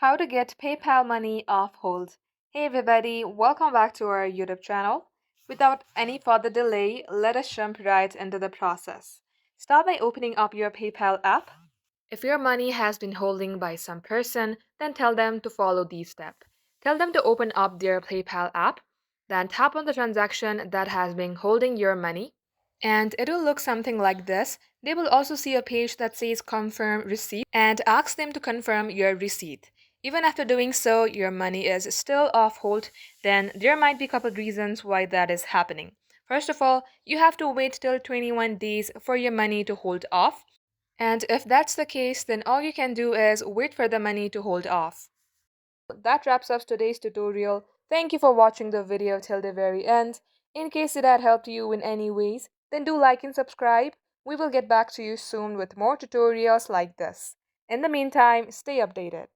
How to get PayPal money off hold. Hey everybody, welcome back to our YouTube channel. Without any further delay, let us jump right into the process. Start by opening up your PayPal app. If your money has been holding by some person, then tell them to follow these steps. Tell them to open up their PayPal app, then tap on the transaction that has been holding your money, and it will look something like this. They will also see a page that says confirm receipt and ask them to confirm your receipt. Even after doing so, your money is still off hold, then there might be a couple reasons why that is happening. First of all, you have to wait till 21 days for your money to hold off. And if that's the case, then all you can do is wait for the money to hold off. That wraps up today's tutorial. Thank you for watching the video till the very end. In case it had helped you in any ways, then do like and subscribe. We will get back to you soon with more tutorials like this. In the meantime, stay updated.